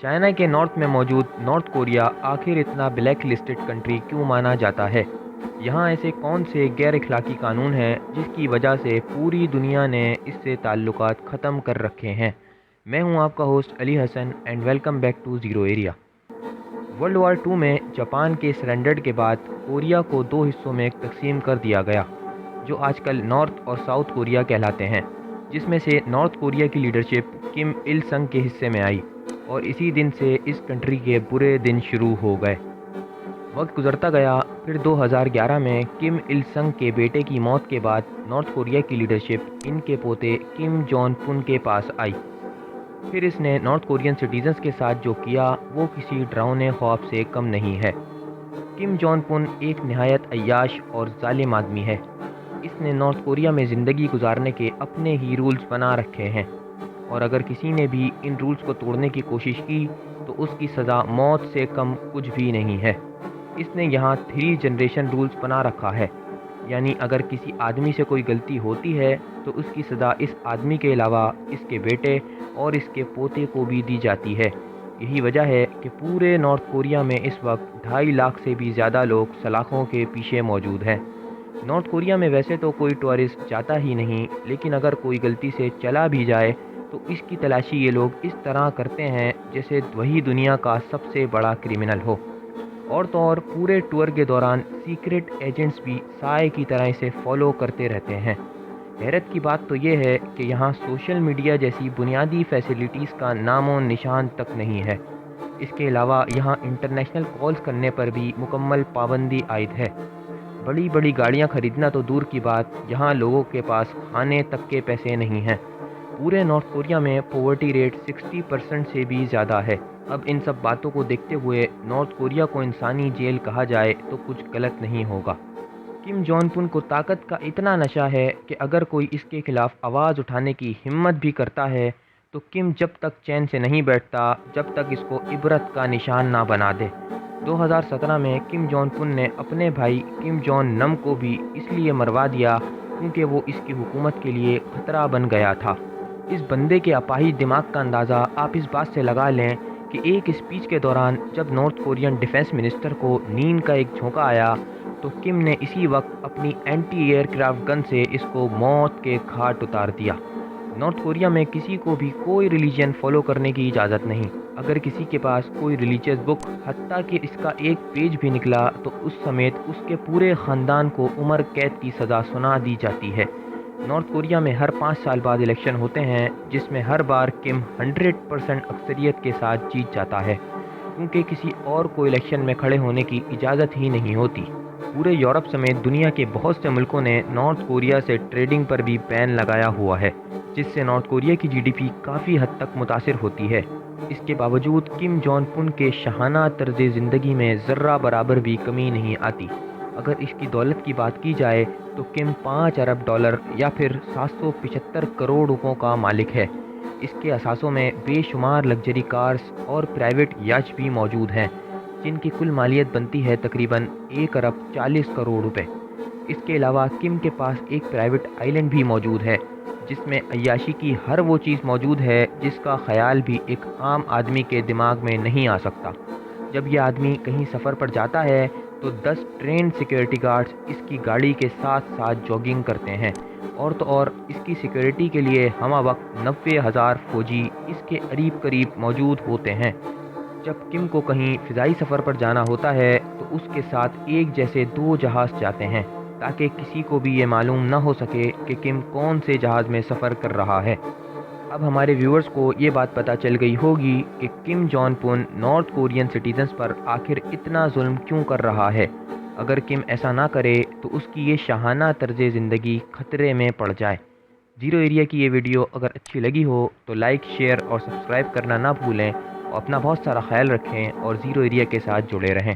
China के north में मौजूद नॉर्थ कोरिया आखिर इतना ब्लैक लिस्टेड कंट्री क्यों माना जाता है? यहाँ ऐसे कौन से गैर अखलाकी कानून हैं जिसकी वजह से पूरी दुनिया ने इससे ताल्लुकात ख़त्म कर रखे हैं? मैं हूँ आपका host Ali Hasan and welcome back to zero area. World war two में जापान के सरेंडर के बाद कोरिया को दो हिस्सों में तकसीम कर दिया गया, जो आजकल नॉर्थ और साउथ कोरिया कहलाते हैं, जिसमें से नॉर्थ कोरिया की लीडरशिप किम इल संग के हिस्से में आई और इसी दिन से इस कंट्री के बुरे दिन शुरू हो गए। वक्त गुजरता गया, फिर 2011 में किम इल संग के बेटे की मौत के बाद नॉर्थ कोरिया की लीडरशिप इनके पोते किम जोंग पुन के पास आई। फिर इसने नॉर्थ कोरियन सिटीजन्स के साथ जो किया वो किसी डरावने ख्वाब से कम नहीं है। किम जोंग पुन एक नहायत अय्याश और जालिम आदमी है। इसने नॉर्थ कोरिया में ज़िंदगी गुजारने के अपने ही रूल्स बना रखे हैं और अगर किसी ने भी इन रूल्स को तोड़ने की कोशिश की तो उसकी सज़ा मौत से कम कुछ भी नहीं है। इसने यहाँ 3 जनरेशन रूल्स बना रखा है, यानी अगर किसी आदमी से कोई गलती होती है तो उसकी सज़ा इस आदमी के अलावा इसके बेटे और इसके पोते को भी दी जाती है। यही वजह है कि पूरे नॉर्थ कोरिया में इस वक्त 2.5 लाख से भी ज़्यादा लोग सलाखों के पीछे मौजूद हैं। नॉर्थ कोरिया में वैसे तो कोई टूरिस्ट जाता ही नहीं, लेकिन अगर कोई गलती से चला भी जाए तो इसकी तलाशी ये लोग इस तरह करते हैं जैसे वही दुनिया का सबसे बड़ा क्रिमिनल हो। और तो और पूरे टूर के दौरान सीक्रेट एजेंट्स भी साए की तरह इसे फॉलो करते रहते हैं। हैरत की बात तो ये है कि यहाँ सोशल मीडिया जैसी बुनियादी फैसिलिटीज़ का नामो निशान तक नहीं है। इसके अलावा यहाँ इंटरनेशनल कॉल्स करने पर भी मुकम्मल पाबंदी आयद है। बड़ी बड़ी गाड़ियाँ खरीदना तो दूर की बात, यहाँ लोगों के पास खाने तक के पैसे नहीं हैं। पूरे नॉर्थ कोरिया में पॉवर्टी रेट 60% से भी ज़्यादा है। अब इन सब बातों को देखते हुए नॉर्थ कोरिया को इंसानी जेल कहा जाए तो कुछ गलत नहीं होगा। किम जोंग पुन को ताकत का इतना नशा है कि अगर कोई इसके खिलाफ आवाज़ उठाने की हिम्मत भी करता है तो किम जब तक चैन से नहीं बैठता जब तक इसको इबरत का निशान ना बना दे। 2017 में किम जोंग पुन ने अपने भाई किम जोंग नम को भी इसलिए मरवा दिया क्योंकि वो इसकी हुकूमत के लिए खतरा बन गया था। इस बंदे के अपाहिज दिमाग का अंदाज़ा आप इस बात से लगा लें कि एक स्पीच के दौरान जब नॉर्थ कोरियन डिफेंस मिनिस्टर को नींद का एक झोंका आया तो किम ने इसी वक्त अपनी एंटी एयरक्राफ्ट गन से इसको मौत के घाट उतार दिया। नॉर्थ कोरिया में किसी को भी कोई रिलीजन फॉलो करने की इजाज़त नहीं। अगर किसी के पास कोई रिलीजियस बुक हत्ता कि इसका एक पेज भी निकला तो उस समेत उसके पूरे ख़ानदान को उम्र कैद की सज़ा सुना दी जाती है। नॉर्थ कोरिया में हर 5 साल बाद इलेक्शन होते हैं, जिसमें हर बार किम 100% अक्सरियत के साथ जीत जाता है, क्योंकि किसी और को इलेक्शन में खड़े होने की इजाज़त ही नहीं होती। पूरे यूरोप समेत दुनिया के बहुत से मुल्कों ने नॉर्थ कोरिया से ट्रेडिंग पर भी बैन लगाया हुआ है, जिससे नॉर्थ कोरिया की जीडीपी काफ़ी हद तक मुतासिर होती है। इसके बावजूद किम जोंग पुन के शाहाना तर्ज ज़िंदगी में ज़र्रा बराबर भी कमी नहीं आती। अगर इसकी दौलत की बात की जाए तो किम 5 अरब डॉलर या फिर 775 करोड़ रुपयों का मालिक है। इसके असासों में बेशुमार लग्जरी कार्स और प्राइवेट याच भी मौजूद हैं, जिनकी कुल मालियत बनती है तकरीबन 1 अरब 40 करोड़ रुपए। इसके अलावा किम के पास एक प्राइवेट आइलैंड भी मौजूद है, जिसमें अय्याशी की हर वो चीज़ मौजूद है जिसका ख्याल भी एक आम आदमी के दिमाग में नहीं आ सकता। जब यह आदमी कहीं सफ़र पर जाता है तो 10 ट्रेन सिक्योरिटी गार्ड्स इसकी गाड़ी के साथ साथ जॉगिंग करते हैं और तो और इसकी सिक्योरिटी के लिए हमा वक्त 90,000 फौजी इसके करीब करीब मौजूद होते हैं। जब किम को कहीं फ़िज़ाई सफ़र पर जाना होता है तो उसके साथ एक जैसे 2 जहाज़ जाते हैं, ताकि किसी को भी ये मालूम न हो सके कि किम कौन से जहाज़ में सफ़र कर रहा है। अब हमारे व्यूअर्स को ये बात पता चल गई होगी कि किम जोंग पुन नॉर्थ कोरियन सिटीजन्स पर आखिर इतना जुल्म क्यों कर रहा है। अगर किम ऐसा ना करे तो उसकी ये शाहाना तर्ज ज़िंदगी खतरे में पड़ जाए। ज़ीरो एरिया की ये वीडियो अगर अच्छी लगी हो तो लाइक, शेयर और सब्सक्राइब करना ना भूलें और अपना बहुत सारा ख्याल रखें और ज़ीरो एरिया के साथ जुड़े रहें।